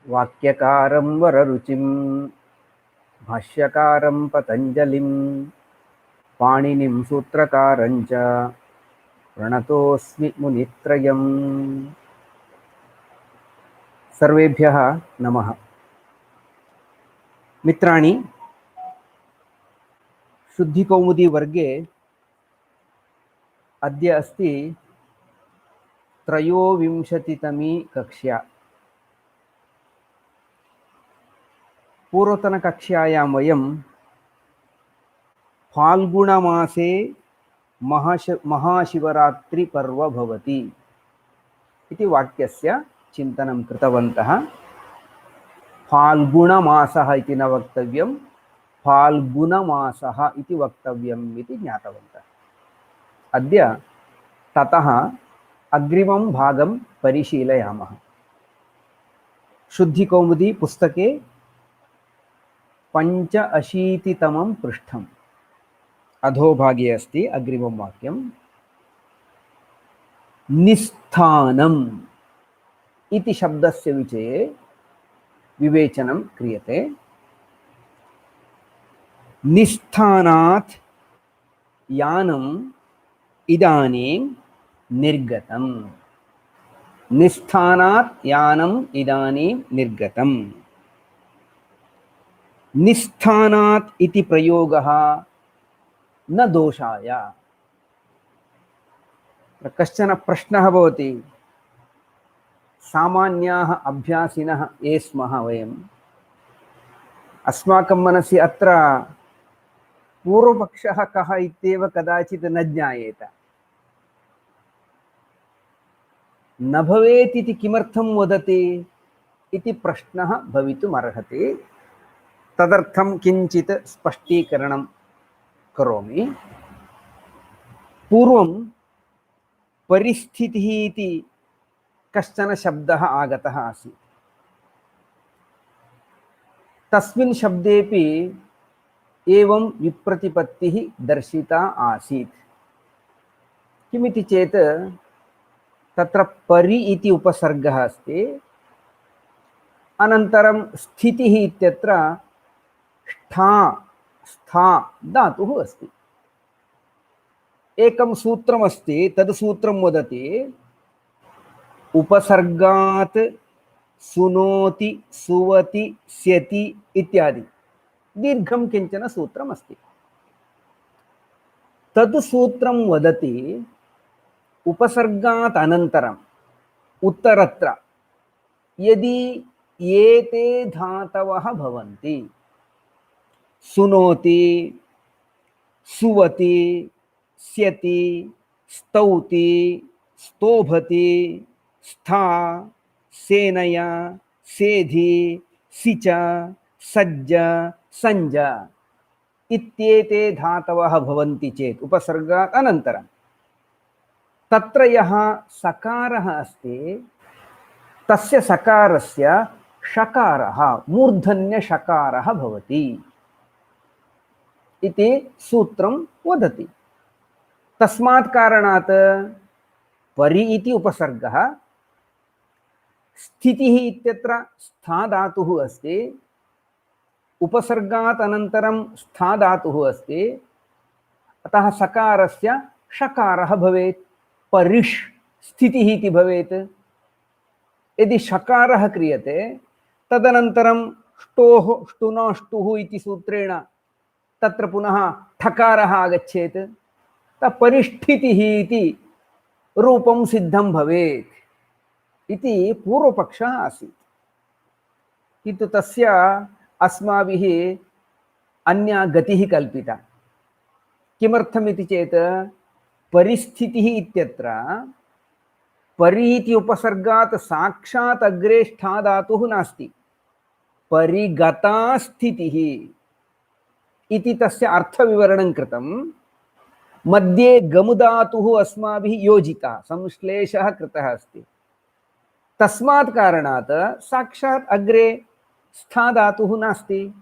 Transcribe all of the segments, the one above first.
वाक्यकारं वररुचिं भाष्यकारं पतञ्जलिं पाणिनिं सूत्रकारं च प्रणतोऽस्मि मुनित्रयम्। सर्वेभ्यः नमः। मित्राणि, शुद्धिकौमुदी वर्गे अद्य अस्ति त्रयोविंशतितमी कक्षा। पूर्वतनकक्षायां वयं फाल्गुणमासे महाशिवरात्रिपर्व भवति इति वाक्यस्य चिन्तनं कृतवन्तः। फाल्गुणमासः इति न वक्तव्यं, फाल्गुणमासः इति वक्तव्यम् इति ज्ञातवन्तः। अद्य ततः अग्रिमं भागं परिशीलयामः। शुद्धिकौमुदी पुस्तके 85तमं पृष्ठम् अधोभागे अस्ति अग्रिमं वाक्यं। निस्थानम् इति शब्दस्य विषये विवेचनं क्रियते। निस्थानात् यानम् इदानीं निर्गतम्। निस्थानात् यानम् इदानीं निर्गतम्। निस्थानात् इति प्रयोगः न दोषाय। कश्चन प्रश्नः भवति। सामान्याः अभ्यासिनः ये स्मः वयम्, अस्माकं मनसि अत्र पूर्वपक्षः कः इत्येव कदाचित् न ज्ञायेत। न भवेत् इति किमर्थं वदति इति प्रश्नः भवितुमर्हति। तदर्थं किञ्चित् स्पष्टीकरणं करोमि। पूर्वं परिस्थितिः इति कश्चन शब्दः आगतः आसीत्। तस्मिन् शब्देपि एवं विप्रतिपत्तिः दर्शिता आसीत्। किमिति चेत् तत्र परि इति उपसर्गः अस्ति, अनन्तरं स्थितिः इत्यत्र ष्ठा स्था धातुः अस्ति। एकं सूत्रमस्ति, तद् सूत्रं वदति उपसर्गात् सुनोति सुवति स्यति इत्यादि दीर्घं किञ्चन सूत्रमस्ति। तद् सूत्रं वदति उपसर्गात् अनन्तरम् उत्तरत्र यदि एते धातवः भवन्ति, सुनोति सुवति स्यति स्तौति स्तोभति स्था सेनया सेधि सिच सज्ज संज इत्येते धातवः भवन्ति चेत् उपसर्गात् अनन्तरं तत्र यः सकारः अस्ति तस्य सकारस्य षकारः मूर्धन्यषकारः भवति इति सूत्रं वदति। तस्मात् कारणात् परि इति उपसर्गः, स्थितिः इत्यत्र स्था धातुः अस्ति, उपसर्गात् अनन्तरं स्था धातुः अस्ति, अतः सकारस्य षकारः भवेत्। परिष् स्थितिः इति भवेत्। यदि षकारः क्रियते तदनन्तरं ष्टोः ष्टुनाष्टुः इति सूत्रेण तत्र पुनः ठकारः आगच्छेत्, परिष्ठितिः इति रूपं सिद्धं भवेत् इति पूर्वपक्षः आसीत्। किन्तु तस्य अस्माभिः अन्या गतिः कल्पिता। किमर्थमिति चेत् परिस्थितिः इत्यत्र परि इति उपसर्गात् साक्षात् अग्रे ष्ठा धातुः नास्ति। परिगता स्थितिः इति तस्य अर्थविवरणं कृतं। मध्ये गमुधातुः अस्माभिः योजितः, संश्लेषः कृतः अस्ति। तस्मात् कारणात् साक्षात् अग्रे स्था धातुः नास्ति,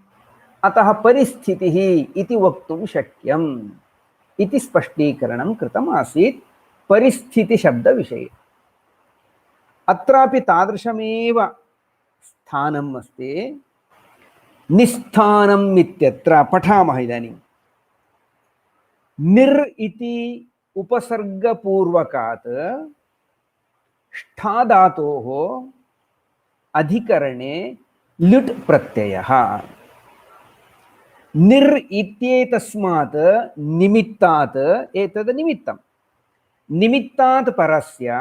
अतः परिस्थितिः इति वक्तुं शक्यम् इति स्पष्टीकरणं कृतम् आसीत् परिस्थितिशब्दविषये। अत्रापि तादृशमेव स्थानम् अस्ति। निस्थानम् इत्यत्र पठामः इदानीं। निर् इति उपसर्गपूर्वकात् ष्ठा धातोः अधिकरणे ल्युट् प्रत्ययः। निर् इत्येतस्मात् निमित्तात् एतद् निमित्तं। निमित्तात् परस्य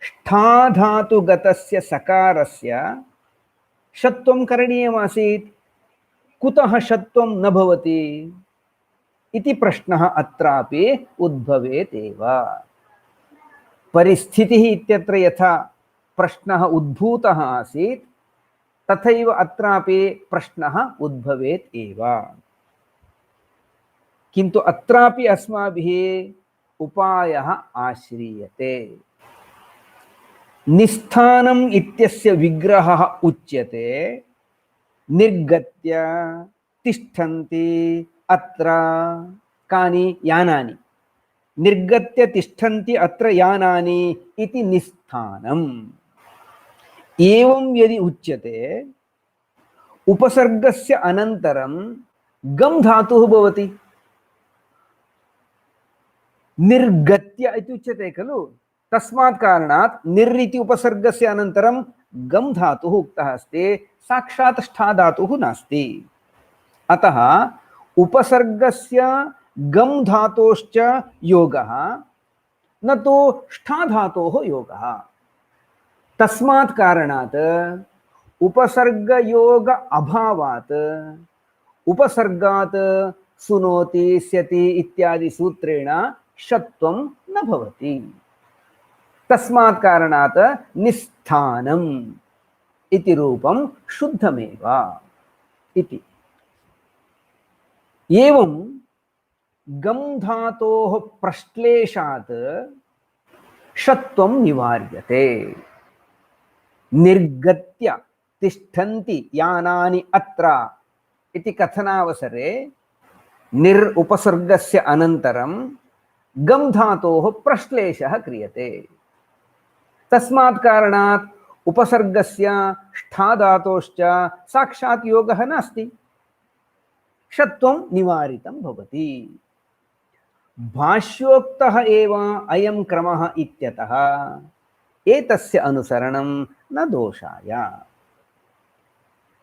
ष्ठा धातुगतस्य सकारस्य षत्वं करणीयमासीत्। कुतः षत्वं न भवति इति प्रश्नः अत्रापि उद्भवेत् एव। परिस्थितिः इत्यत्र यथा प्रश्नः उद्भूतः आसीत् तथैव अत्रापि प्रश्नः उद्भवेत् एव। किन्तु अत्रापि अस्माभिः उपायः आश्रीयते। निस्थानम् इत्यस्य विग्रहः उच्यते निर्गत्य तिष्ठन्ति अत्र कानि यानानि। निर्गत्य तिष्ठन्ति अत्र यानानि इति निस्थानम्। एवं यदि उच्यते उपसर्गस्य अनन्तरं गम धातुः भवति। निर्गत्य इति उच्यते खलु, तस्मात् कारणात् निर् इति उपसर्गस्य अनन्तरं गम धातुः उक्तः अस्ति, साक्षात् ष्ठा धातुः नास्ति। अतः उपसर्गस्य गम धातोश्च योगः न तो ष्ठा धातोः योगः। तस्मात् कारणात् उपसर्गयोग अभावात् उपसर्गात् सुनोति स्यति इत्यादि सूत्रेण षत्वं न भवति। तस्मात् कारणात् निस्थानम् इति रूपं शुद्धमेव इति। एवं गम धातोः प्रश्लेषात् षत्वं निवार्यते। निर्गत्य तिष्ठन्ति यानानि अत्र इति कथनावसरे निर् उपसर्गस्य अनन्तरं गम धातोः प्रश्लेषः क्रियते। तस्मात् कारणात् उपसर्गस्य ष्ठा धातोश्च साक्षात् योगः नास्ति, षत्वं निवारितं भवति। भाष्योक्तः एव अयं क्रमः इत्यतः एतस्य अनुसरणं न दोषाय।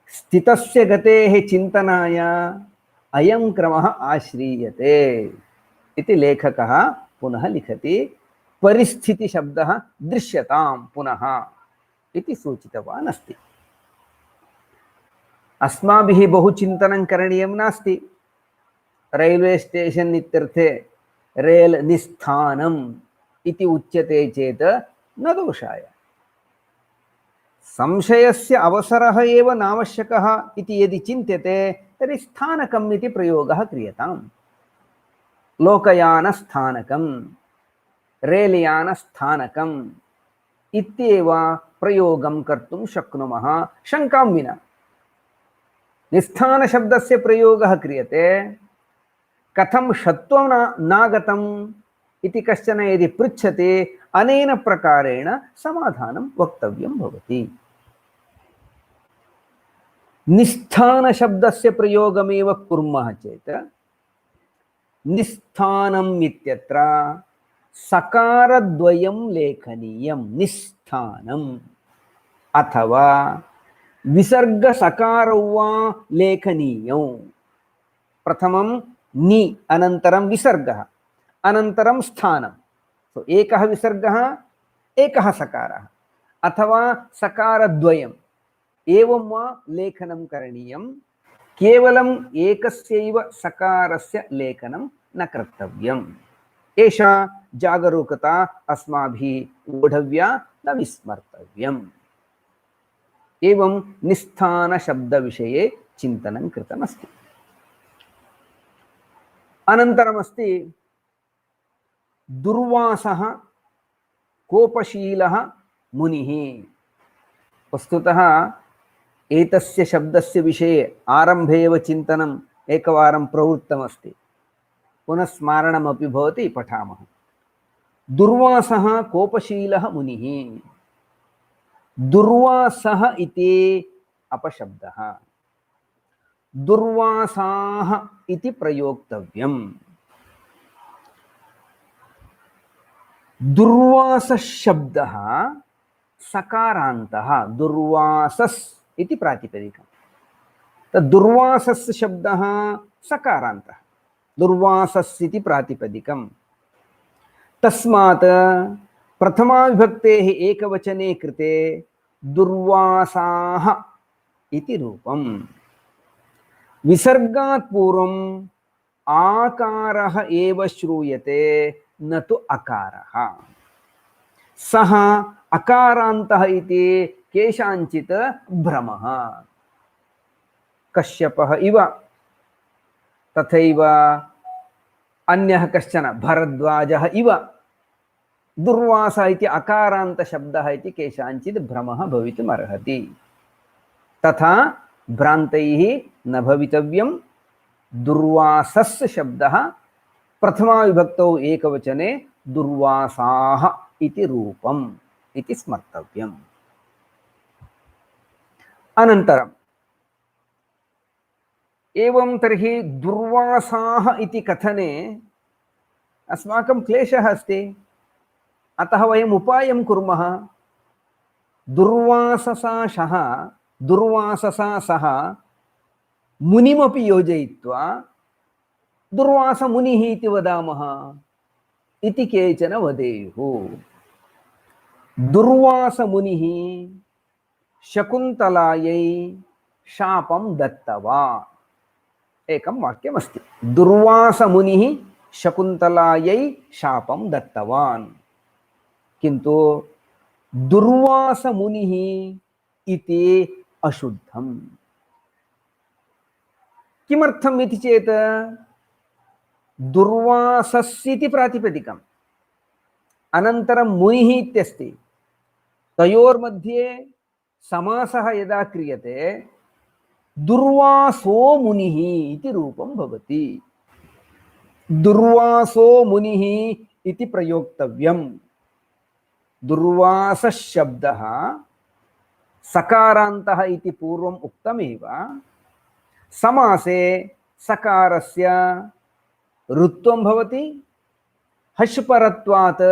स्थितस्य गतेः चिन्तनाय अयं क्रमः आश्रीयते इति लेखकः पुनः लिखति। परिस्थिति शब्दः दृश्यतां पुनः इति सूचितवान् अस्ति। अस्माभिः बहु चिन्तनं करणीयं नास्ति। रैल्वे स्टेशन् इत्यर्थे रेल् निस्थानम् इति उच्यते चेत् न दोषाय। संशयस्य अवसरः एव नावश्यकः इति यदि चिन्त्यते तर्हि स्थानकम् इति प्रयोगः क्रियताम्। लोकयानस्थानकम्, रेलयानस्थानकम् इत्येव प्रयोगं कर्तुं शक्नुमः शङ्कां विना। निस्थानशब्दस्य प्रयोगः क्रियते। कथं षत्वं नागतम् इति कश्चन यदि पृच्छति अनेन प्रकारेण समाधानं वक्तव्यं भवति। निस्थानशब्दस्य प्रयोगमेव कुर्मः चेत् निस्थानम् इत्यत्र सकारद्वयं लेखनीयं। निस्थानम् अथवा विसर्गसकारौ वा लेखनीयौ। प्रथमं नि अनन्तरं विसर्गः अनन्तरं स्थानं। सो एकः विसर्गः एकः सकारः अथवा सकारद्वयम् एवं वा लेखनं करणीयं। केवलम् एकस्यैव सकारस्य लेखनं न कर्तव्यम्। एषा जागरूकता अस्माभिः वोढव्या, न विस्मर्तव्यम्। एवं निस्थानशब्दविषये चिन्तनं कृतमस्ति। अनन्तरमस्ति दुर्वासः कोपशीलः मुनिः। वस्तुतः एतस्य शब्दस्य विषये आरम्भे एव चिन्तनम् एकवारं प्रवृत्तमस्ति। पुनः स्मारणमपि भवति, पठामः। दुर्वासः कोपशीलः मुनिः। दुर्वासः इति अपशब्दः, दुर्वासाः इति प्रयोक्तव्यम्। दुर्वास शब्दः सकारान्तः, दुर्वासस् इति प्रातिपदिकम्। दुर्वासस् शब्दः सकारान्तः, दुर्वासस् इति प्रातिपदिकम्। तस्मात् प्रथमा विभक्तेः एकवचने कृते दुर्वासाः इति रूपम्। विसर्गात् पूर्वम् आकारः एव श्रूयते, न तु अकारः। सः अकारान्तः इति केषाञ्चित् भ्रमः। कश्यपः इव, तथैव अन्यः कश्चन भरद्वाजः इव दुर्वासः इति अकारान्तशब्दः इति केषाञ्चित् भ्रमः भवितुम् अर्हति। तथा भ्रान्तैः न भवितव्यम्। दुर्वासस् शब्दः प्रथमा विभक्तौ एकवचने दुर्वासाः इति रूपम् इति स्मर्तव्यम्। अनन्तरम् एवं तर्हि दुर्वासाः इति कथने अस्माकं क्लेशः अस्ति। अतः वयम् उपायं कुर्मः। दुर्वाससा सह मुनिमपि योजयित्वा दुर्वासमुनिः इति वदामः इति केचन वदेयुः। दुर्वासमुनिः शकुन्तलायै शापं दत्तवान्, एकं वाक्यमस्ति। दुर्वासमुनिः शकुन्तलायै शापं दत्तवान्, किन्तु दुर्वासमुनिः इति अशुद्धम्। किमर्थम् इति चेत् दुर्वासस्येति प्रातिपदिकम्, अनन्तरं मुनिः इत्यस्ति। तयोर्मध्ये समासः यदा क्रियते दुर्वासो मुनिः इति रूपं भवति। दुर्वासो मुनिः इति प्रयोक्तव्यम्। दुर्वासशब्दः सकारान्तः इति पूर्वम् उक्तमेव। समासे सकारस्य ऋत्वं भवति, हश् परत्वात्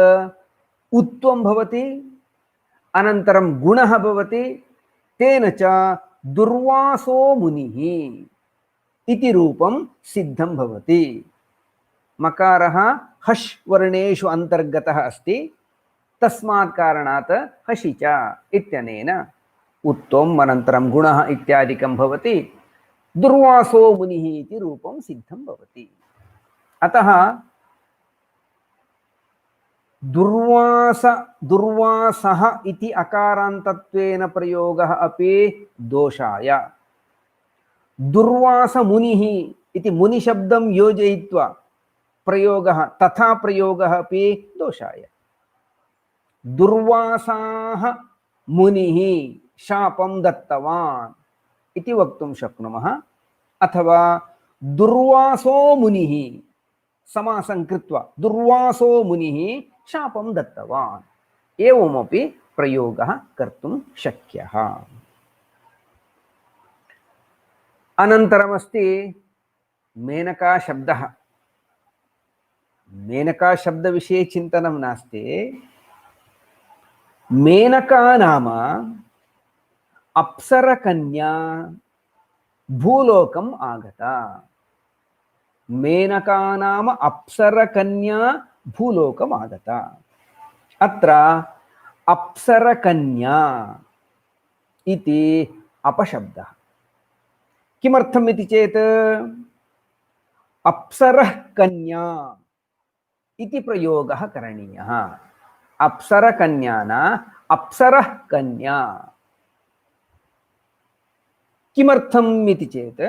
उत्वं भवति, अनन्तरं गुणः भवति। तेन च दुर्वासो मुनिः इति रूपं सिद्धं भवति। मकारः हश् वर्णेषु अन्तर्गतः अस्ति, तस्मात् कारणात् हसि च इत्यनेन उत्वम् अनन्तरं गुणः इत्यादिकं भवति। दुर्वासो मुनिः इति रूपं सिद्धं भवति। अतः दुर्वासः इति अकारान्तत्वेन प्रयोगः अपि दोषाय। दुर्वासमुनिः इति मुनिशब्दं योजयित्वा प्रयोगः, तथा प्रयोगः अपि दोषाय। दुर्वासाः मुनिः शापं दत्तवान् इति वक्तुं शक्नुमः, अथवा दुर्वासो मुनिः समासं कृत्वा दुर्वासो मुनिः शापं दत्तवान्, एवमपि प्रयोगः कर्तुं शक्यः। अनन्तरमस्ति मेनका शब्दः। मेनका शब्दविषये चिन्तनं नास्ति। मेनका नाम अप्सरकन्या भूलोकम् आगता। मेनका नाम अप्सरकन्या भूलोकम् आगता। अत्र अप्सरकन्या इति अपशब्दः। किमर्थम् इति चेत् अप्सरः कन्या इति प्रयोगः करणीयः। अप्सरकन्या न अप्सरः कन्या। किमर्थम् इति चेत्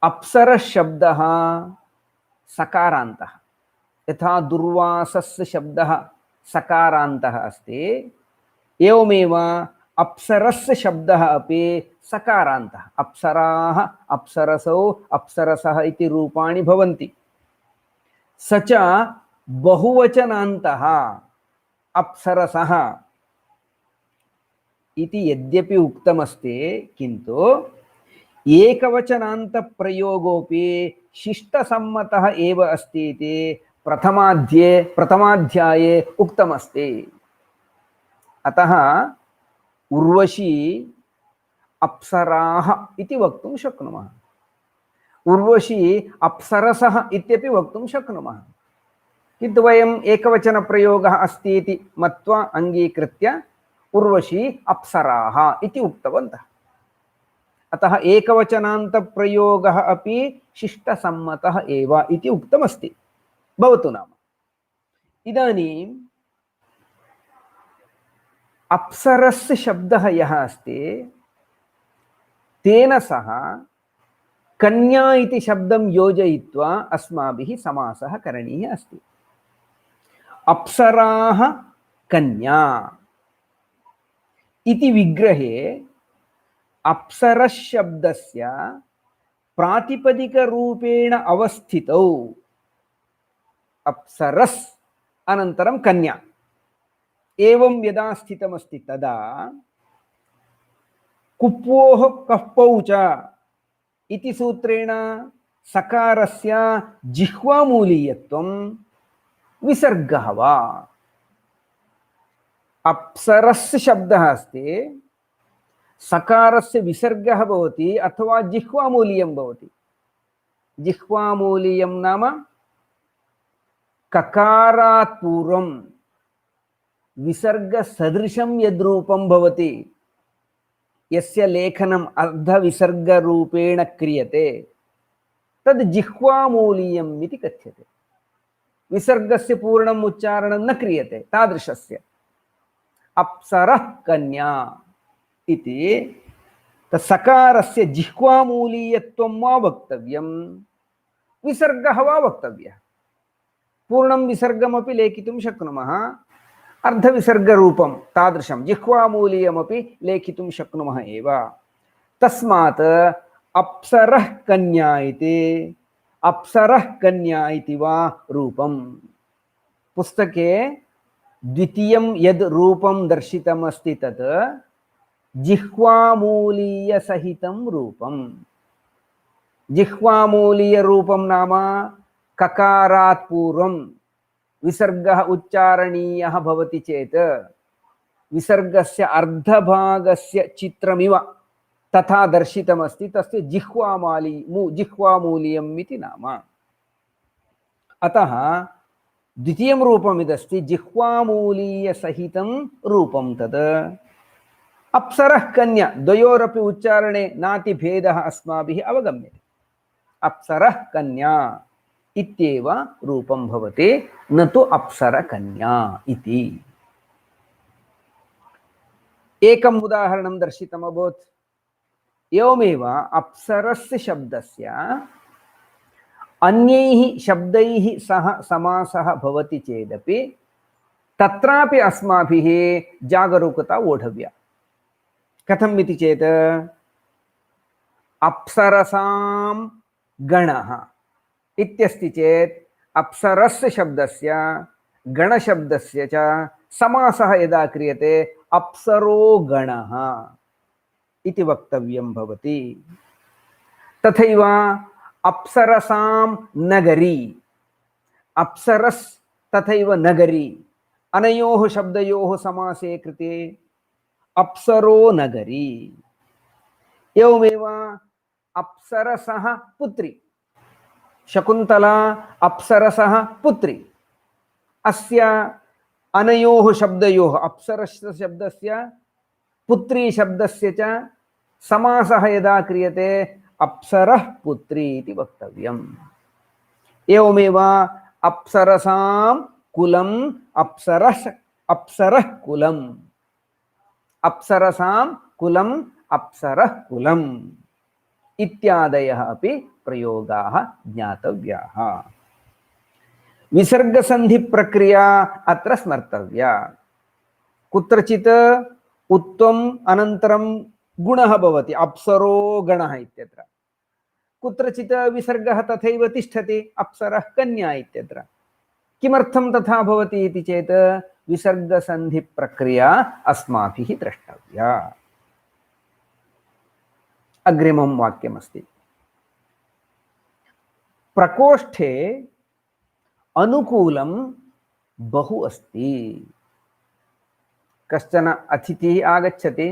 अप्सरः शब्दः सकारान्तः, यथा दुर्वासस्य शब्दः सकारान्तः अस्ति, एवमेव अप्सरस्य शब्दः अपि सकारान्तः। अप्सराः, अप्सरसौ, अप्सरसः इति रूपाणि भवन्ति। स च बहुवचनान्तः अप्सरसः। इति यद्यपि उक्तमस्ति किन्तु एकवचनान्तप्रयोगोऽपि शिष्टसम्मतः एव अस्ति इति प्रथमाध्याये उक्तमस्ति। अतः उर्वशी अप्सराः इति वक्तुं शक्नुमः, उर्वशी अप्सरसः इत्यपि वक्तुं शक्नुमः, किन्तु वयम् एकवचनप्रयोगः अस्ति इति मत्वा अङ्गीकृत्य उर्वशी अप्सराः इति उक्तवन्तः। अतः एकवचनान्तप्रयोगः अपि शिष्टसम्मतः एव इति उक्तमस्ति। भवतु नाम इदानीम् अप्सरस् शब्दः यः अस्ति तेन सह कन्या इति शब्दं योजयित्वा अस्माभिः समासः करणीयः अस्ति। अप्सराः कन्या इति विग्रहे अप्सरस् शब्दस्य प्रातिपदिकरूपेण अवस्थितौ अप्सरस् अनन्तरं कन्या एवं यदा स्थितमस्ति तदा कुप्वोः कप्पौ च इति सूत्रेण सकारस्य जिह्वामूलीयत्वं विसर्गः वा। अप्सरस् शब्दः अस्ति, सकारस्य विसर्गः भवति अथवा जिह्वामूलीयं भवति। जिह्वामूलीयं नाम ककारात् पूर्वं विसर्गसदृशं यद्रूपं भवति, यस्य लेखनम् अर्धविसर्गरूपेण क्रियते तद् जिह्वामूलीयम् इति कथ्यते। विसर्गस्य पूर्णम् उच्चारणं न क्रियते तादृशस्य। अप्सरः कन्या इति सकारस्य जिह्वामूलीयत्वं वा वक्तव्यं, विसर्गः वा वक्तव्यः। पूर्णं विसर्गमपि लेखितुं शक्नुमः, अर्धविसर्गरूपं तादृशं जिह्वामूलीयमपि लेखितुं शक्नुमः एव। तस्मात् अप्सरः कन्या इति अप्सरः कन्या इति वा रूपं। पुस्तके द्वितीयं यद् रूपं दर्शितमस्ति तत् जिह्वामूलीयसहितं रूपं। जिह्वामूलीयरूपं नाम ककारात् पूर्वं विसर्गः उच्चारणीयः भवति चेत् विसर्गस्य अर्धभागस्य चित्रमिव तथा दर्शितमस्ति, तस्य जिह्वामूलीयम् इति नाम। अतः द्वितीयं रूपमिदस्ति जिह्वामूलीयसहितं रूपं तद्। अप्सरः कन्या द्वयोरपि उच्चारणे नातिभेदः अस्माभिः अवगम्यते। अप्सरः कन्या इत्येव रूपं भवति, न तु अप्सरकन्या इति। एकम् उदाहरणं दर्शितम् अभवत्। एवमेव अप्सरस्य शब्दस्य अन्यैः शब्दैः सह समासः भवति चेदपि तत्रापि अस्माभिः जागरूकता वोढव्या। कथम् इति चेत् अप्सरसां गणः इत्यस्ति चेत् अप्सरस् शब्दस्य गणशब्दस्य च समासः यदा क्रियते अप्सरो गणः इति वक्तव्यं भवति। तथैव अप्सरसां नगरी, अप्सरस् तथैव नगरी अनयोः शब्दयोः समासे कृते अप्सरो नगरी। एवमेव अप्सरसः पुत्री, शकुन्तला अप्सरसः पुत्री। अस्य अनयोः शब्दयोः अप्सरस् शब्दस्य पुत्री शब्दस्य च समासः यदा क्रियते अप्सरः पुत्री इति वक्तव्यम्। एवमेव अप्सरसां कुलम् अप्सरः कुलम्, अप्सरसां कुलम् अप्सरः कुलम् इत्यादयः अपि प्रयोगाः ज्ञातव्याः। विसर्गसन्धिप्रक्रिया अत्र स्मर्तव्या। कुत्रचित् उत्वम् अनन्तरं गुणः भवति, अप्सरो गणः इत्यत्र। कुत्रचित् विसर्गः तथैव तिष्ठति, अप्सरः कन्या इत्यत्र। किमर्थं तथा भवति इति चेत् विसर्गसन्धिप्रक्रिया अस्माभिः द्रष्टव्या। अग्रिमं वाक्यमस्ति, प्रकोष्ठे अनुकूलं बहु अस्ति। कश्चन अतिथिः आगच्छति,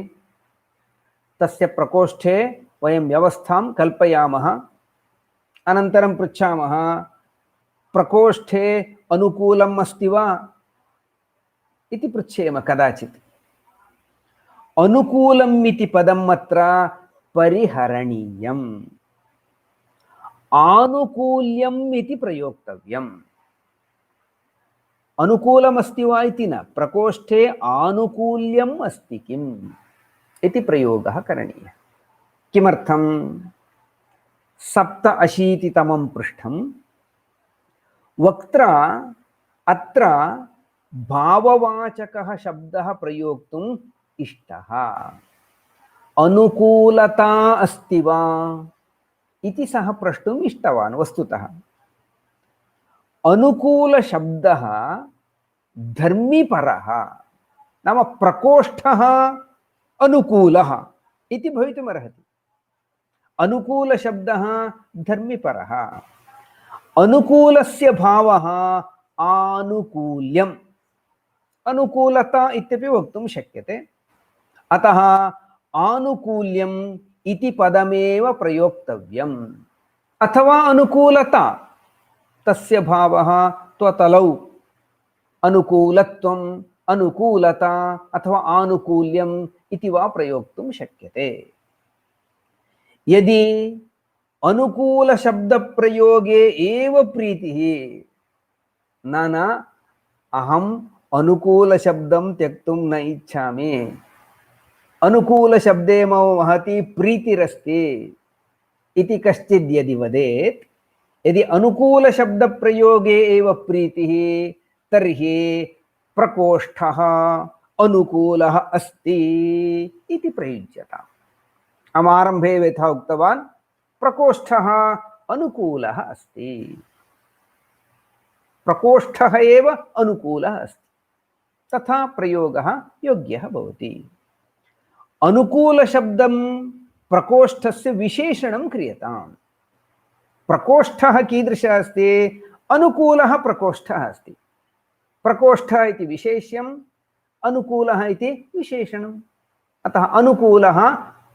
तस्य प्रकोष्ठे वयं व्यवस्थां कल्पयामः, अनन्तरं पृच्छामः प्रकोष्ठे अनुकूलम् अस्ति वा इति पृच्छेम कदाचित्। अनुकूलम् इति पदम् अत्र परिहरणीयम्, आनुकूल्यम् इति प्रयोक्तव्यम्। अनुकूलमस्ति वा इति न, प्रकोष्ठे आनुकूल्यम् अस्ति किम् इति प्रयोगः करणीयः। किमर्थं? 87तमं पृष्ठं, वक्त्रा अत्र भाववाचकः शब्दः प्रयोक्तुम् इष्टः। अनुकूलता अस्ति वा इति सः प्रष्टुम् इष्टवान्। वस्तुतः अनुकूल शब्दः धर्मीपरः, नाम प्रकोष्ठः अनुकूलः इति भवितुमर्हति। अनुकूल शब्दः धर्मीपरः, अनुकूलस्य भावः आनुकूल्यम्, अनुकूलता इत्यपि वक्तुं शक्यते। अतः आनुकूल्यम् इति पदमेव प्रयोक्तव्यम्। अथवा अनुकूलता, तस्य भावः त्वतलौ, अनुकूलत्वम्, अनुकूलता अथवा आनुकूल्यम् इति वा प्रयोक्तुं शक्यते। यदि अनुकूल शब्द प्रयोगे एव प्रीतिः, न अहम् अनुकूल शब्दं त्यक्तुं न इच्छामि, अनुकूल शब्दे मम महती प्रीतिरस्ति इति कश्चित् यदि वदेत्, यदि अनुकूल शब्द प्रयोगे एव प्रीतिः, तर्हि प्रकोष्ठः अनुकूलः अस्ति इति प्रयुज्यताम्। आरम्भे यथा उक्तवान्, प्रकोष्ठः अनुकूलः अस्ति, प्रकोष्ठः एव अनुकूलः अस्ति, तथा प्रयोगः योग्यः भवति। अनुकूल शब्दं प्रकोष्ठस्य विशेषणं क्रियताम्। प्रकोष्ठः कीदृशः अस्ति? अनुकूलः प्रकोष्ठः अस्ति। प्रकोष्ठः इति विशेष्यम्, अनुकूलः इति विशेषणम्। अतः अनुकूलः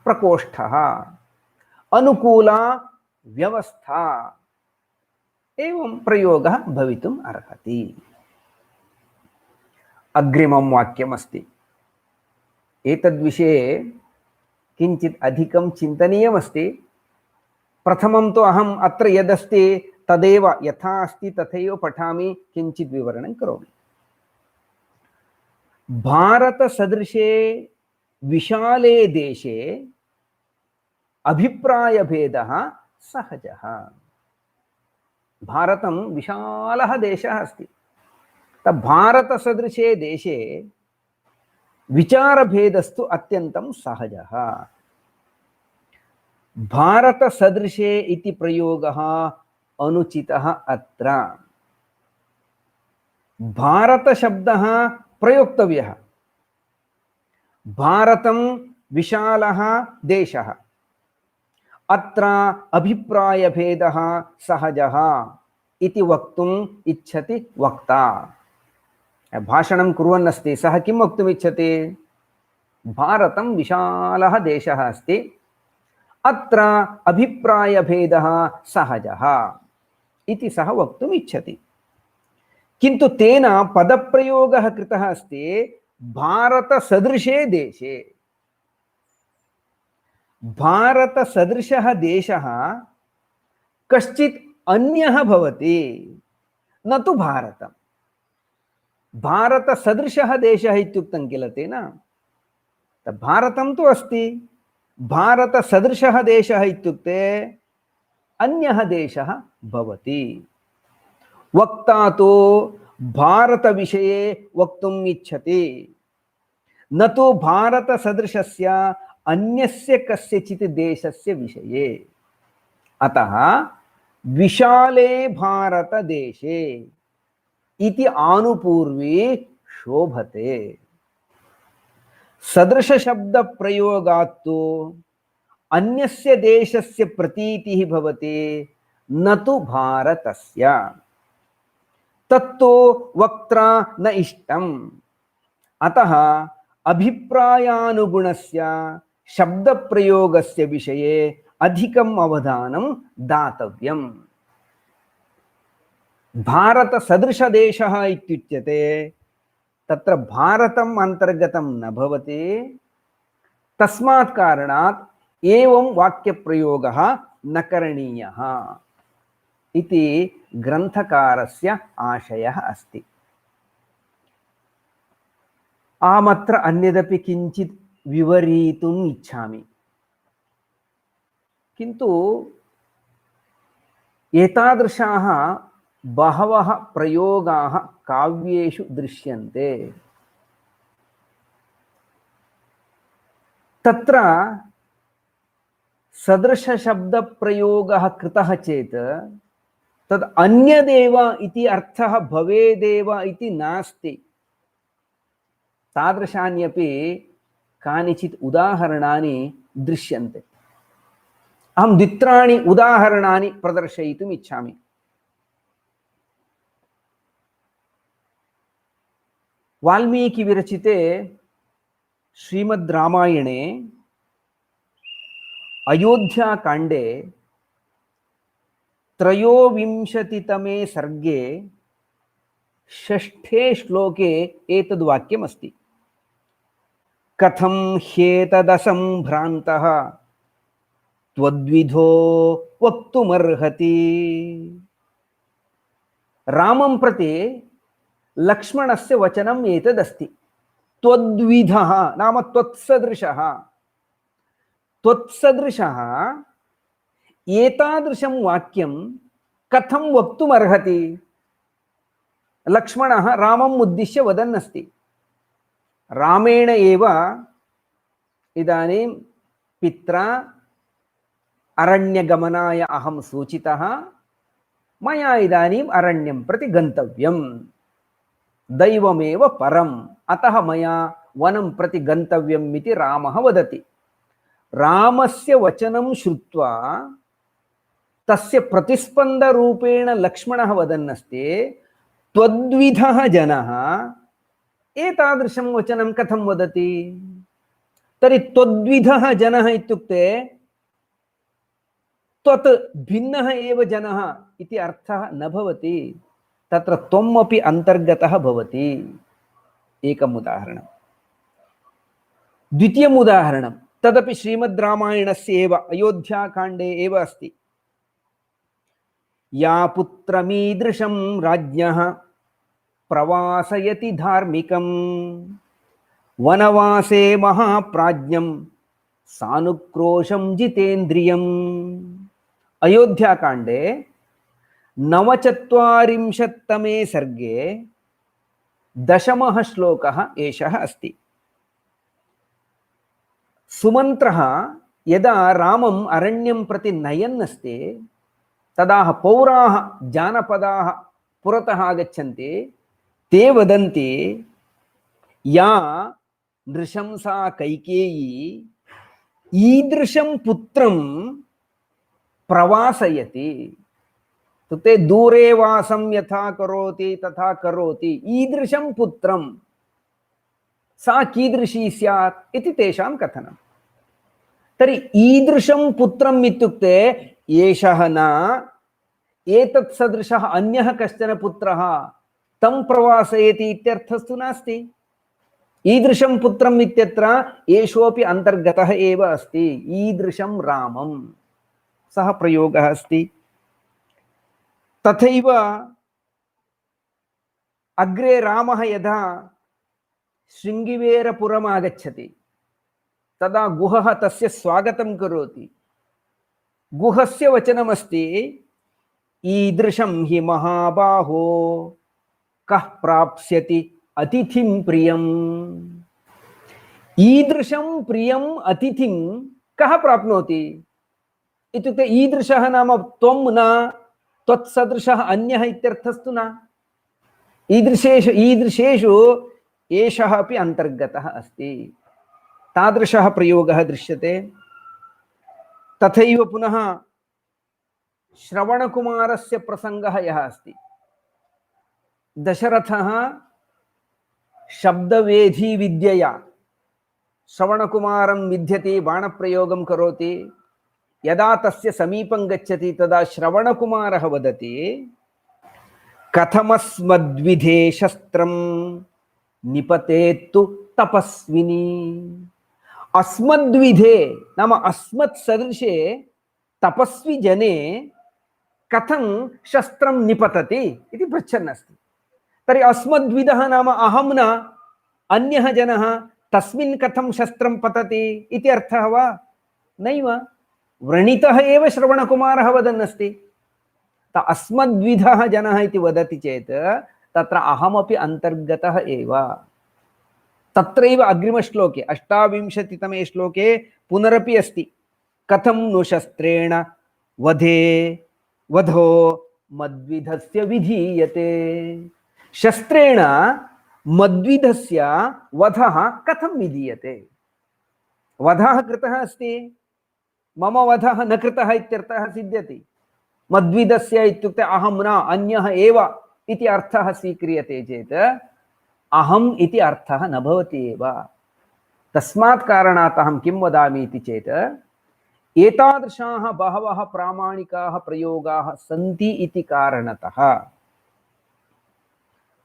प्रकोष्ठः, अनुकूला व्यवस्था, एवं प्रयोगः भवितुम् अर्हति। अग्रिमं वाक्यमस्ति, एतद्विषये किञ्चित् अधिकं चिन्तनीयमस्ति। प्रथमं तु अहम् अत्र यदस्ति तदेव यथा अस्ति तथैव पठामि, किञ्चित् विवरणं करोमि। भारतसदृशे विशाले देशे अभिप्रायभेदः सहजः। भारतं विशालः देशः अस्ति, भारतसदृशे देशे विचारभेदस्तु अत्यन्तं सहजः। भारतसदृशे इति प्रयोगः अनुचितः। अत्र भारतशब्दः प्रयोक्तव्यः। भारतं विशालः देशः, अत्र अभिप्रायभेदः सहजः इति वक्तुम् इच्छति वक्ता। भाषणं कुर्वन् अस्ति, सः किं वक्तुम् इच्छति? भारतं विशालः देशः अस्ति, अत्र अभिप्रायभेदः सहजः इति सः वक्तुम् इच्छति। किन्तु तेन पदप्रयोगः कृतः अस्ति भारतसदृशे देशे। भारतसदृशः देशः कश्चित् अन्यः भवति, न तु भारतम्। भारतसदृशः देशः इत्युक्तं किल तेन, भारतं तु अस्ति, भारतसदृशः देशः इत्युक्ते अन्यः देशः भवति। वक्ता तु भारतविषये वक्तुम् इच्छति, न तु भारतसदृशस्य अन्यस्य कस्यचित् देशस्य विषये। अतः विशाले भारतदेशे इति आनुपूर्वी शोभते। सदृश शब्द प्रयोगात्तु अन्यस्य देशस्य प्रतीतिः भवति, न तु भारतस्य। तत्तो वक्त्रा न इष्टम्। अतः अभिप्रायानुगुणस्य शब्द प्रयोगस्य विषये अधिकम् अवधानं दातव्यम्। भारत सदृश देशः इत्युच्यते, तत्र भारतम् अन्तर्गतं न भवति। तस्मात् कारणात् एवं वाक्यप्रयोगः न करणीयः इति ग्रन्थकारस्य आशयः अस्ति। अहमत्र अन्यदपि किञ्चित् विवरीतुम् इच्छामि, किन्तु एतादृशाः बहवः प्रयोगाः काव्येषु दृश्यन्ते। तत्र सदृशशब्दप्रयोगः कृतः चेत् तद् अन्यदेव इति अर्थः भवेदेव इति नास्ति। तादृशान्यपि कानिचित् उदाहरणानि दृश्यन्ते। अहं द्वित्राणि उदाहरणानि प्रदर्शयितुम् इच्छामि। वाल्मीकि विरचिते श्रीमद् रामायणे अयोध्याकाण्डे त्रयोविंशतितमे सर्गे षष्ठे श्लोके एतद् वाक्यमस्ति। कथं ह्येतदसम्भ्रान्तः त्वद्विधो वक्तुमर्हति। रामं प्रति लक्ष्मणस्य वचनम् एतदस्ति। त्वद्विधः नाम त्वत्सदृशः। त्वत्सदृशः एतादृशं वाक्यं कथं वक्तुमर्हति। लक्ष्मणः रामम् उद्दिश्य वदन् अस्ति। रामेण एव इदानीं पित्रा अरण्यगमनाय अहं सूचितः, मया इदानीम् अरण्यं प्रति गन्तव्यम्, दैवमेव परम्, अतः मया वनं प्रति गन्तव्यम् इति रामः वदति। रामस्य वचनं श्रुत्वा तस्य प्रतिस्पन्दरूपेण लक्ष्मणः वदन् अस्ति, त्वद्विधः जनः एतादृशं वचनं कथं वदति। तर्हि त्वद्विधः जनः इत्युक्ते त्वत् भिन्नः एव जनः इति अर्थः न भवति। तत्र त्वम् अपि अन्तर्गतः भवति। एकम् उदाहरणं। द्वितीयम् उदाहरणं तदपि श्रीमद् रामायणस्य एव अयोध्याकाण्डे एव अस्ति। या पुत्रमीदृशं राज्ञः प्रवासयति धार्मिकं वनवासे महाप्राज्ञं सानुक्रोशं जितेन्द्रियम्। अयोध्याकाण्डे 49तमे सर्गे 10मः श्लोकः एषः अस्ति। सुमन्त्रः यदा रामम् अरण्यं प्रति नयन् अस्ति, तदा पौराः जानपदाः पुरतः आगच्छन्ति। ते वदन्ति, या नृशंसा कैकेयी ईदृशं पुत्रं प्रवासयति। ते दूरे वासं यथा करोति तथा करोति, ईदृशं पुत्रं सा कीदृशी स्यात् इति तेषां कथनं। तर्हि ईदृशं पुत्रम् इत्युक्ते एषः न, एतत् सदृशः अन्यः कश्चन पुत्रः तं प्रवासयति इत्यर्थस्तु नास्ति। ईदृशं पुत्रम् इत्यत्र एषोऽपि अन्तर्गतः एव अस्ति। ईदृशं रामं सः प्रयोगः अस्ति। तथैव अग्रे रामः यदा शृङ्गिवेरपुरम् आगच्छति, तदा गुहः तस्य स्वागतं करोति। गुहस्य वचनमस्ति, ईदृशं हि महाबाहो कः प्राप्स्यति अतिथिं प्रियम्। ईदृशं प्रियम् अतिथिं कः प्राप्नोति इत्युक्ते ईदृशः नाम त्वं न, त्वत्सदृशः अन्यः इत्यर्थस्तु न। ईदृशेषु एषः अपि अन्तर्गतः अस्ति। तादृशः प्रयोगः दृश्यते। तथैव पुनः श्रवणकुमारस्य प्रसङ्गः यः अस्ति, दशरथः शब्दवेधीविद्यया श्रवणकुमारं विद्यते, बाणप्रयोगं करोति। यदा तस्य समीपं गच्छति तदा श्रवणकुमारः वदति, कथमस्मद्विधे शस्त्रं निपतेत्तु तपस्विनी। अस्मद्विधे नाम अस्मत् सदृशे तपस्वी जने कथं शस्त्रं निपतति इति पृच्छन् अस्ति। तर्हि अस्मद्विदः नाम अहं न, अन्यः जनः, तस्मिन् कथं शस्त्रं पतति इति अर्थः वा? नैव। व्रणितः एव श्रवणकुमारः वदन् अस्ति। अस्मद्विधः जनः इति वदति चेत् तत्र अहमपि अन्तर्गतः एव। तत्रैव अग्रिमश्लोके 28तमे श्लोके पुनरपि अस्ति, कथं नु शस्त्रेण वधो मद्विधस्य विधीयते। शस्त्रेण मद्विधस्य वधः कथं विधीयते? वधः कृतः अस्ति, मम वधः न कृतः इत्यर्थः सिद्ध्यति। मद्विधस्य इत्युक्ते अहं न, अन्यः एव इति अर्थः स्वीक्रियते चेत् अहम् इति अर्थः न भवति एव। तस्मात् कारणात् अहं किं वदामि इति चेत् एतादृशाः बहवः प्रामाणिकाः प्रयोगाः सन्ति इति कारणतः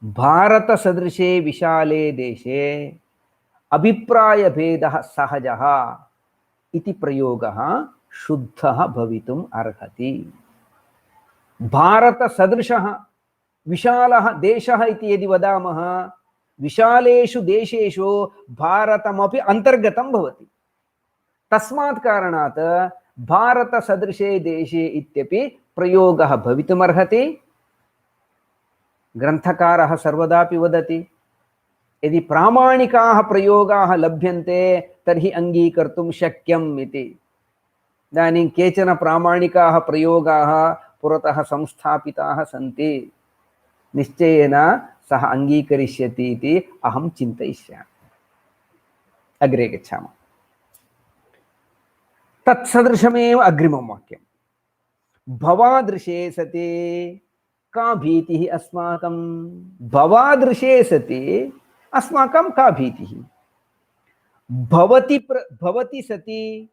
भारतसदृशे विशाले देशे अभिप्रायभेदः सहजः इति प्रयोगः शुद्धः भवितुम् अर्हति। भारतसदृशः विशालः देशः इति यदि वदामः, विशालेषु देशेषु भारतमपि अन्तर्गतं भवति। तस्मात् कारणात् भारतसदृशे देशे इत्यपि प्रयोगः भवितुमर्हति। ग्रन्थकारः सर्वदापि वदति, यदि प्रामाणिकाः प्रयोगाः लभ्यन्ते तर्हि अङ्गीकर्तुं शक्यम् इति। इदानीं केचन प्रामाणिकाः प्रयोगाः पुरतः संस्थापिताः सन्ति, निश्चयेन सः अङ्गीकरिष्यति इति अहं चिन्तयिष्यामि। अग्रे गच्छामः। तत्सदृशमेव अग्रिमं वाक्यं, भवादृशे सति का भीतिः अस्माकं। भवादृशे सति अस्माकं का भीतिः? भवति सति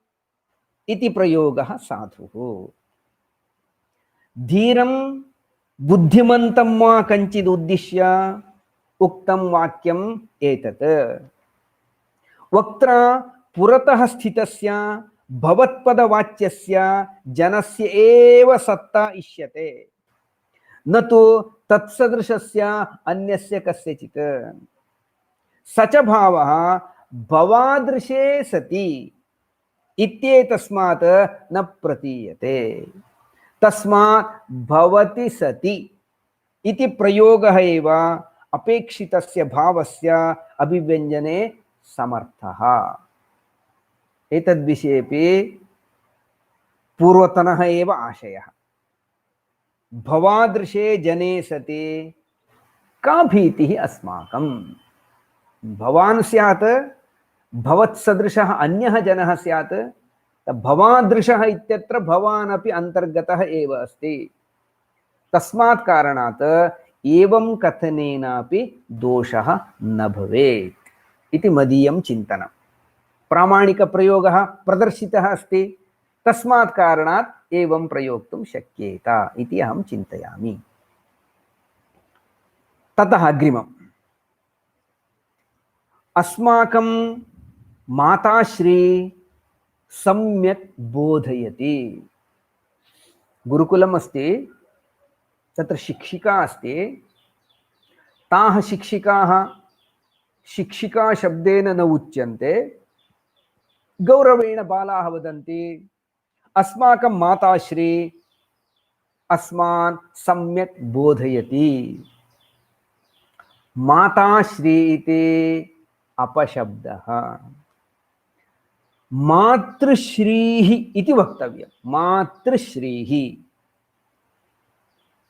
इति प्रयोगः साधुः। धीरं बुद्धिमन्तं वा कञ्चित् उद्दिश्य उक्तं वाक्यम् एतत्। वक्त्रा पुरतः स्थितस्य भवत्पदवाच्यस्य जनस्य एव सत्ता इष्यते, न तु तत्सदृशस्य अन्यस्य कस्यचित्। स च भावः भवादृशे सति इत्येतस्मात् न प्रतीयते। तस्मात् भवति सति इति प्रयोगः एव अपेक्षितस्य भावस्य अभिव्यञ्जने समर्थः। एतद्विषयेपि पूर्वतनः एव आशयः। भवादृशे जने सति का भीतिः अस्माकं। भवान् स्यात्, भवत्सदृशः अन्यः जनः स्यात्, भवादृशः इत्यत्र भवान् अपि अन्तर्गतः एव अस्ति। तस्मात् कारणात् एवं कथनेनापि दोषः न भवेत् इति मदीयं चिन्तनं। प्रामाणिकप्रयोगः प्रदर्शितः अस्ति, तस्मात् कारणात् एवं प्रयोक्तुं शक्येत इति अहं चिन्तयामि। ततः अग्रिमम्, अस्माकं माताश्री सम्यक् बोधयति। गुरुकुलम् अस्ति, तत्र शिक्षिका अस्ति। ताः शिक्षिकाः शिक्षिका शब्देन न उच्यन्ते, गौरवेण बालाः वदन्ति अस्माकं माताश्री अस्मान् सम्यक् बोधयति। माताश्री इति अपशब्दः। मातृश्रीः इति वक्तव्यं। मातृश्रीः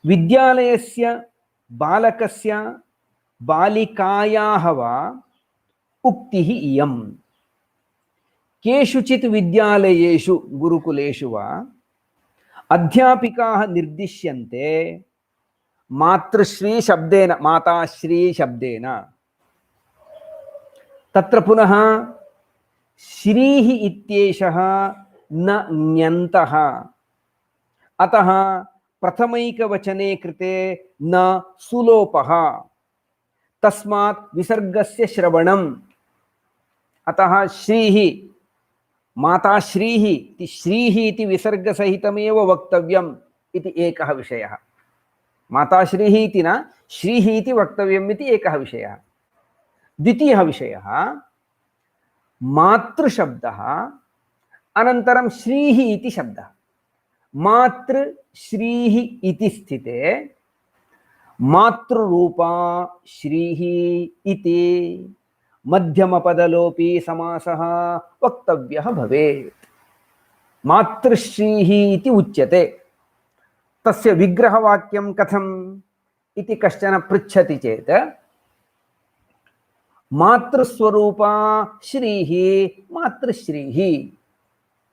विद्यालयस्य बालकस्य बालिकायाः वा उक्तिः इयं केषुचित् विद्यालयेषु गुरुकुलेषु वा अध्यापिकाः निर्दिश्यन्ते मातृश्री शब्देन माताश्री शब्देन तत्र पुनः श्रीः इत्येषः न ञन्तः अतः प्रथमैकवचने कृते न सुलोपः तस्मात् विसर्गस्य श्रवणम् अतः श्रीः माताश्रीः इति श्रीः इति विसर्गसहितमेव वक्तव्यम् इति एकः विषयः माताश्रीः इति न श्रीः इति वक्तव्यम् इति एकः विषयः द्वितीयः विषयः मातृशब्दः अनन्तरं श्रीः इति शब्दः मातृश्रीः इति स्थिते मातृरूपा श्रीः इति मध्यमपदलोपी समासः वक्तव्यः भवेत् मातृश्रीः इति उच्यते तस्य विग्रहवाक्यं कथम् इति कश्चन पृच्छति चेत् मातृस्वरूपा श्रीः मातृश्रीः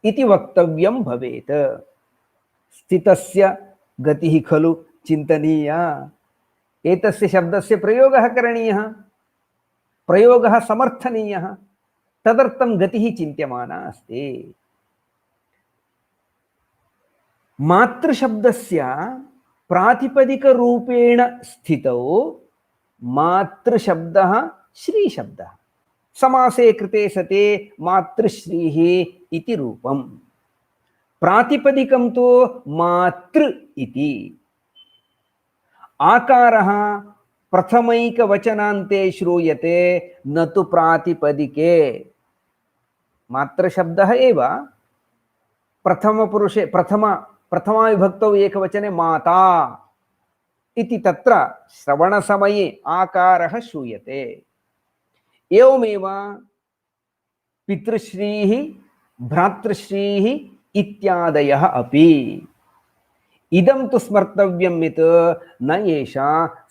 इति वक्तव्यं भवेत् स्थितस्य गतिः खलु चिन्तनीया एतस्य शब्दस्य प्रयोगः करणीयः प्रयोगः समर्थनीयः तदर्थं गतिः चिन्त्यमाना अस्ति मातृशब्दस्य प्रातिपदिकरूपेण स्थितौ मातृशब्दः श्रीशब्दः समासे कृते सते मातृश्रीः इति रूपम् प्रातिपदिकं तु मातृ इति आकारः प्रथमैकवचनान्ते श्रूयते न तु प्रातिपदिके मातृशब्दः एव प्रथमपुरुषे प्रथमाविभक्तौ एकवचने माता इति तत्र श्रवणसमये आकारः श्रूयते एवमेव पितृश्रीः भ्रातृश्रीः इत्यादयः अपि इदं तु स्मर्तव्यं यत् न एषा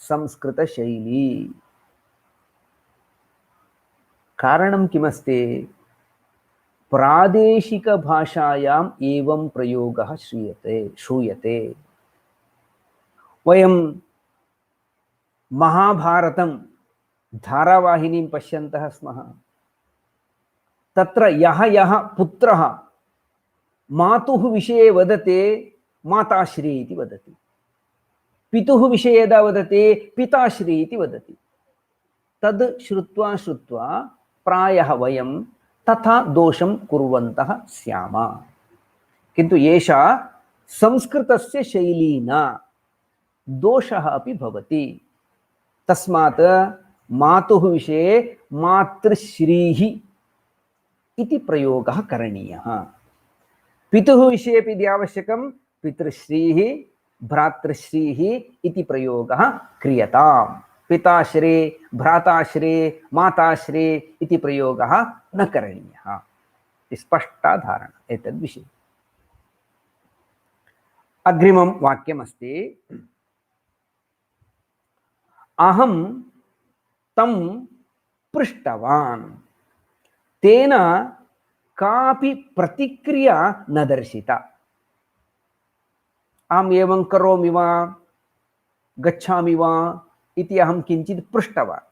संस्कृतशैली कारणं किमस्ति प्रादेशिकभाषायाम् एवं प्रयोगः श्रूयते वयं महाभारतं धारावाहिनीं पश्यन्तः स्मः तत्र यः पुत्रः मातुः विषये वदते माताश्री इति वदति पितुः विषये यदा वदति पिताश्री इति वदति तद् श्रुत्वा प्रायः वयं तथा दोषं कुर्वन्तः स्याम किन्तु एषा संस्कृतस्य शैली न दोषः अपि भवति तस्मात् मातुः विषये मातृश्रीः इति प्रयोगः करणीयः पितुः विषयेपि यदि आवश्यकं पितृश्रीः भ्रातृश्रीः इति प्रयोगः क्रियताम् पिताश्री भ्राताश्री माताश्री इति प्रयोगः न करणीयः स्पष्टा धारणा एतद्विषये अग्रिमं वाक्यमस्ति अहं तं पृष्टवान् तेन कापि प्रतिक्रिया न दर्शिता अहम् एवं करोमि वा गच्छामि वा इति अहं किञ्चित् पृष्टवान्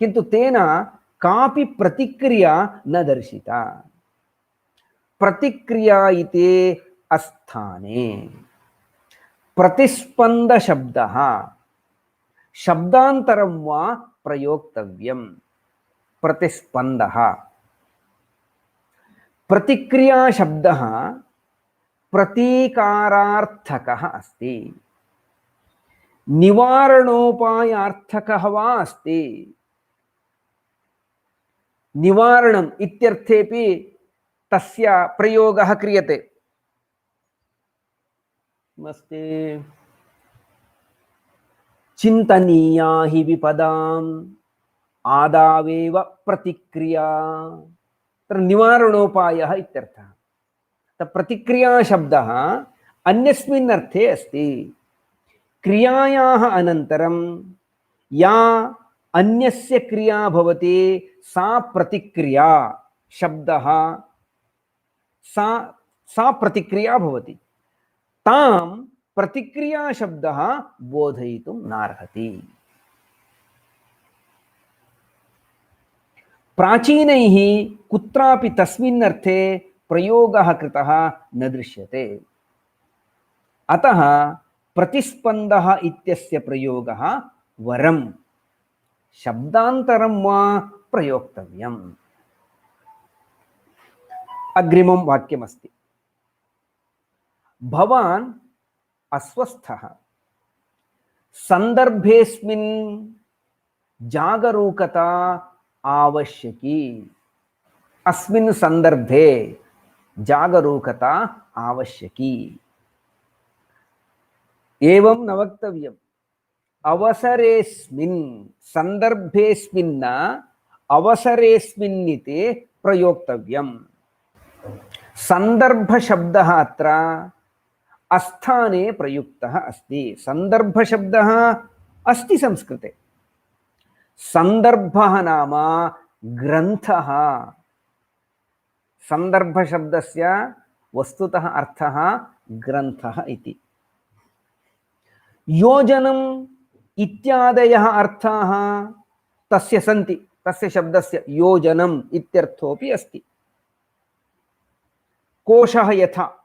किन्तु तेन कापि प्रतिक्रिया न दर्शिता प्रतिक्रिया इति अस्थाने प्रतिस्पन्दशब्दः शब्दान्तरं वा प्रयोक्तव्यं प्रतिस्पन्दः प्रतिक्रिया शब्दः प्रतीकारार्थकः अस्ति निवारणोपायार्थकः वा अस्ति निवारणम् इत्यर्थेपि तस्य प्रयोगः क्रियते नमस्ते चिन्तनीया हि विपदाम् आदावेव प्रतिक्रिया तत्र निवारणोपायः इत्यर्थः प्रतिक्रिया शब्दः अन्यस्मिन् अर्थे अस्ति क्रियायाः अनन्तरं या अन्यस्य क्रिया भवति सा प्रतिक्रिया शब्दः सा सा प्रतिक्रिया भवति तां प्रतिक्रिया शब्दः बोधयितुं नार्हति। प्राचीनैः कुत्रापि तस्मिन् अर्थे प्रयोगः कृतः न दृश्यते। अतः प्रतिस्पन्दः इत्यस्य प्रयोगः वरं शब्दान्तरं वा प्रयोक्तव्यम्। अग्रिमं वाक्यमस्ति भवान् अस्वस्थः सन्दर्भेऽस्मिन् जागरूकता आवश्यकी। अस्मिन् सन्दर्भे जागरूकता आवश्यकी। एवं न वक्तव्यम्। अवसरेऽस्मिन् सन्दर्भेऽस्मिन् न अवसरेऽस्मिन् इति प्रयोक्तव्यम्। सन्दर्भशब्दः अत्र अस्थाने प्रयुक्तः अस्ति। सन्दर्भशब्दः अस्ति संस्कृते। सन्दर्भः नाम ग्रन्थः। सन्दर्भशब्दस्य वस्तुतः अर्थः ग्रन्थः इति। योजनम् इत्यादयः अर्थाः तस्य सन्ति। तस्य शब्दस्य योजनम् इत्यर्थोऽपि अस्ति। कोशः यथा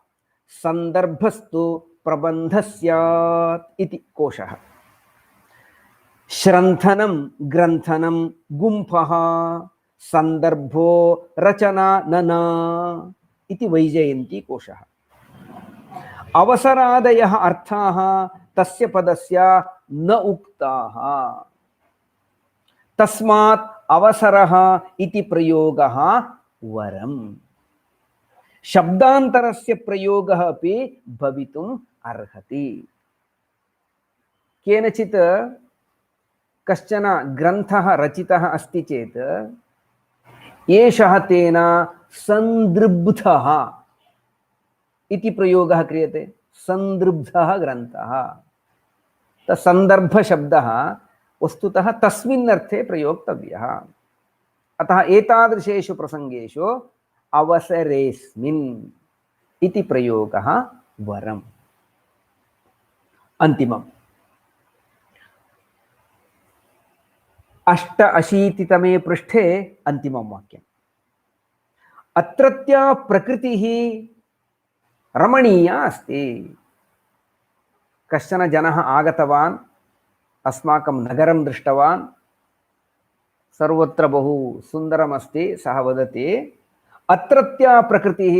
सन्दर्भस्तु प्रबन्धस्यात् इति कोशः। श्रन्थनं ग्रन्थनं गुम्फः सन्दर्भो रचना नना इति वैजयन्ती कोशः। अवसरादयः अर्थाः तस्य पदस्य न उक्ताः। तस्मात् अवसरः इति प्रयोगः वरम्। शब्दान्तरस्य प्रयोगः अपि भवितुम् अर्हति। केनचित् कश्चन ग्रन्थः रचितः अस्ति चेत् एषः तेन सन्दृब्धः इति प्रयोगः क्रियते। सन्दृब्धः ग्रन्थः। सन्दर्भशब्दः वस्तुतः तस्मिन् अर्थे प्रयोक्तव्यः। अतः एतादृशेषु प्रसंगेषु अवसरेऽस्मिन् इति प्रयोगः वरम्। अन्तिमम् 88तमे पृष्ठे अन्तिमं वाक्यम्। अत्रत्या प्रकृतिः रमणीया अस्ति। कश्चन जनः आगतवान्, अस्माकं नगरं दृष्टवान्, सर्वत्र बहु सुन्दरमस्ति। सः वदति अत्रत्या प्रकृतिः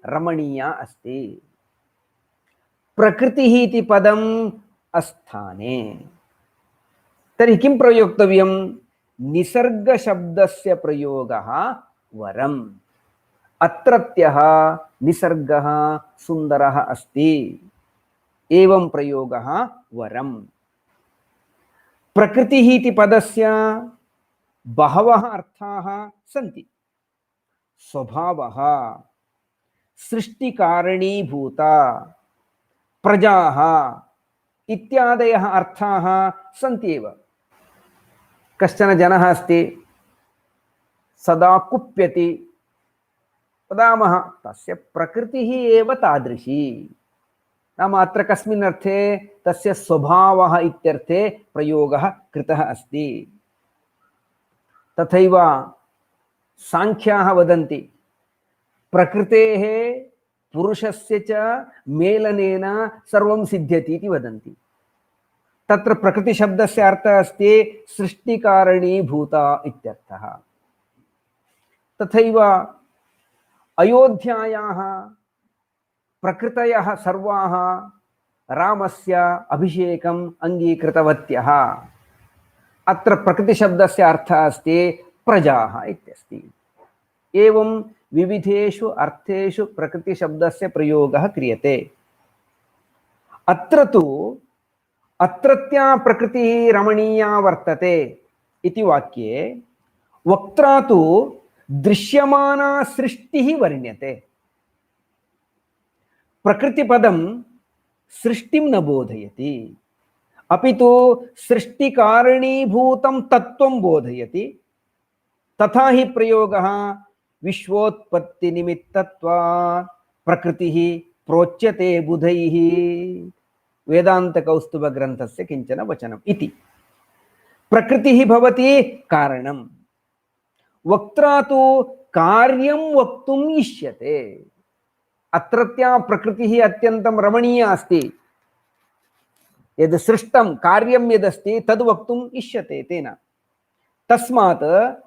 रमणीया अस्ति। प्रकृतिः इति पदम् अस्थाने। तर्हि किं प्रयोक्तव्यं? निसर्गशब्दस्य प्रयोगः वरम्। अत्रत्यः निसर्गः सुन्दरः अस्ति। एवं प्रयोगः वरम्। प्रकृतिः इति पदस्य बहवः अर्थाः सन्ति। स्वभावः, सृष्टिकारणीभूता, प्रजाः इत्यादयः अर्थाः सन्ति एव। कश्चन जनः अस्ति, सदा कुप्यति, वदामः तस्य प्रकृतिः एव तादृशी। नाम अत्र कस्मिन् अर्थे? तस्य स्वभावः इत्यर्थे प्रयोगः कृतः अस्ति। तथैव सांख्याः वदन्ति प्रकृतेः पुरुषस्य च मेलनेन सर्वं सिद्ध्यति इति वदन्ति। तत्र प्रकृतिशब्दस्य अर्थः अस्ति सृष्टिकारणीभूता इत्यर्थः। तथैव अयोध्यायाः प्रकृतयः सर्वाः रामस्य अभिषेकम् अङ्गीकृतवत्यः। अत्र प्रकृतिशब्दस्य अर्थः अस्ति प्रजाः इत्यस्ति। एवं विविधेषु अर्थेषु प्रकृतिशब्दस्य प्रयोगः क्रियते। अत्र तु अत्रत्या प्रकृतिः रमणीया वर्तते इति वाक्ये वक्त्रा तु दृश्यमाना सृष्टिः वर्ण्यते। प्रकृतिपदं सृष्टिं न बोधयति। अपि तु सृष्टिकारणीभूतं तत्त्वं बोधयति। तथा हि प्रयोगः विश्वोत्पत्तिनिमित्तत्वात् प्रकृतिः प्रोच्यते बुधैः। वेदान्तकौस्तुभग्रन्थस्य किञ्चन वचनम् इति। प्रकृतिः भवति कारणं, वक्त्रा तु कार्यं वक्तुम् इष्यते। अत्रत्या प्रकृतिः अत्यन्तं रमणीया अस्ति। यद् सृष्टं कार्यं यदस्ति तद् वक्तुम् इष्यते तेन। तस्मात्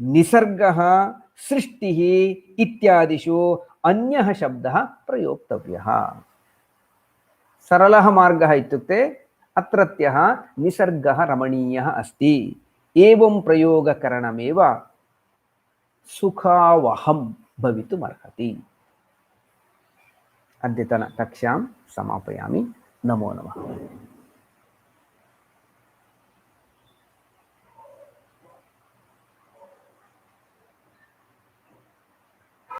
निसर्गः सृष्टिः इत्यादिषु अन्यः शब्दः प्रयोक्तव्यः। सरलः मार्गः इत्युक्ते अत्रत्यः निसर्गः रमणीयः अस्ति, एवं प्रयोगकरणमेव सुखावहं भवितुमर्हति। अद्यतनकक्षां समापयामि। नमो नमः।